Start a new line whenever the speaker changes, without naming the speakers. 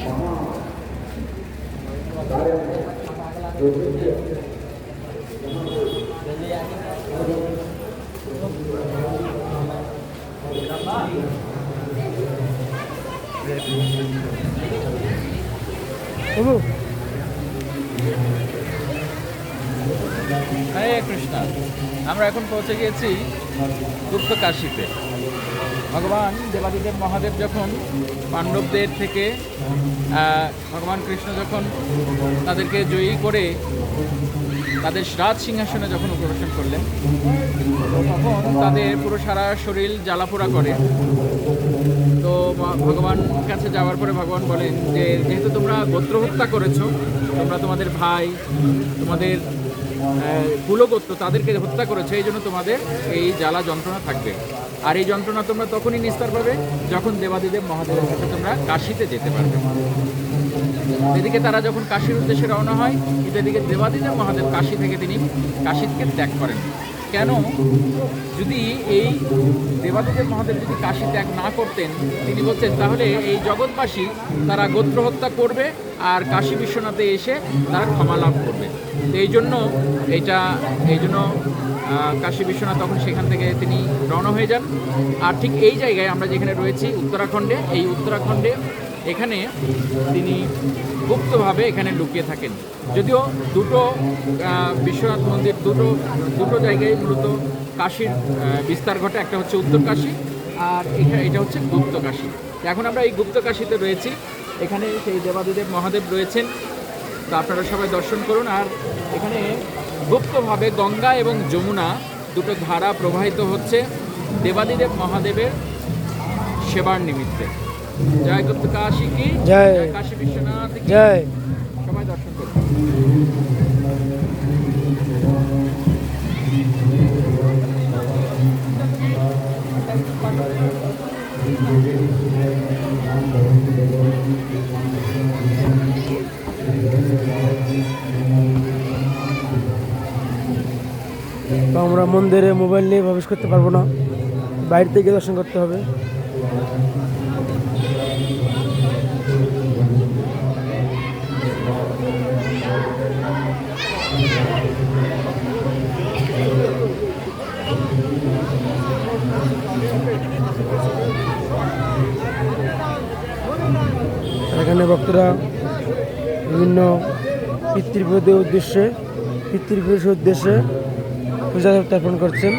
হরে কৃষ্ণ। আমরা এখন পৌঁছে গিয়েছি গুপ্তকাশীতে। ভগবান দেবাদিদেব মহাদেব যখন পাণ্ডবদের থেকে ভগবান কৃষ্ণ যখন তাদেরকে জয়ী করে তাদের রাজ সিংহাসনে যখন উপবেশন করলেন, তখন তাদের পুরো সারা শরীর জ্বালাপোড়া করে। তো ভগবান কাছে যাওয়ার পরে ভগবান বলেন যে যেহেতু তোমরা গোত্র হত্যা করেছো, তোমরা তোমাদের ভাই, তোমাদের কুলগোত্র তাদেরকে হত্যা করেছে, এই জন্য তোমাদের এই জ্বালা যন্ত্রণা থাকবে। আর এই যন্ত্রণা তোমরা তখনই নিস্তার পাবে যখন দেবাদিদেব মহাদেবের কাছে তোমরা কাশীতে যেতে পারবে। এদিকে তারা যখন কাশীর উদ্দেশ্যে রওনা হয়, কিন্তু এদিকে দেবাদিদেব মহাদেব কাশী থেকে তিনি কাশীকে ত্যাগ করেন। কেন? যদি এই দেবাদিদেব মহাদেব যদি কাশী ত্যাগ না করতেন, তিনি বলছেন তাহলে এই জগৎবাসী তারা গোত্র হত্যা করবে আর কাশী বিশ্বনাথে এসে তারা ক্ষমা লাভ করবে। এই জন্য কাশী বিশ্বনাথ তখন সেখান থেকে তিনি রওনা হয়ে যান। আর ঠিক এই জায়গায় আমরা যেখানে রয়েছি উত্তরাখণ্ডে, এই উত্তরাখণ্ডে এখানে তিনি গুপ্তভাবে এখানে লুকিয়ে থাকেন। যদিও দুটো বিশ্বনাথ মন্দির, দুটো জায়গায় মূলত কাশীর বিস্তার ঘটে। একটা হচ্ছে উত্তর কাশী আর এটা হচ্ছে গুপ্ত কাশী। এখন আমরা এই গুপ্ত কাশীতে রয়েছি। এখানে সেই দেবাদিদেব মহাদেব রয়েছেন, তো আপনারা সবাই দর্শন করুন। আর এখানে গুপ্তভাবে গঙ্গা এবং যমুনা দুটো ধারা প্রবাহিত হচ্ছে দেবাদিদেব মহাদেবের সেবার নিমিত্তে। জয় গুপ্ত কাশী কি জয়, কাশী বিশ্বনাথ কি জয়। সবাই দর্শন করুন।
তো আমরা মন্দিরে মোবাইল নিয়ে প্রবেশ করতে পারবো না, বাইরে থেকে দর্শন করতে হবে। এখানে ভক্তরা বিভিন্ন পিতৃপুরুষের উদ্দেশ্যে পূজা উত্থাপন করছেন।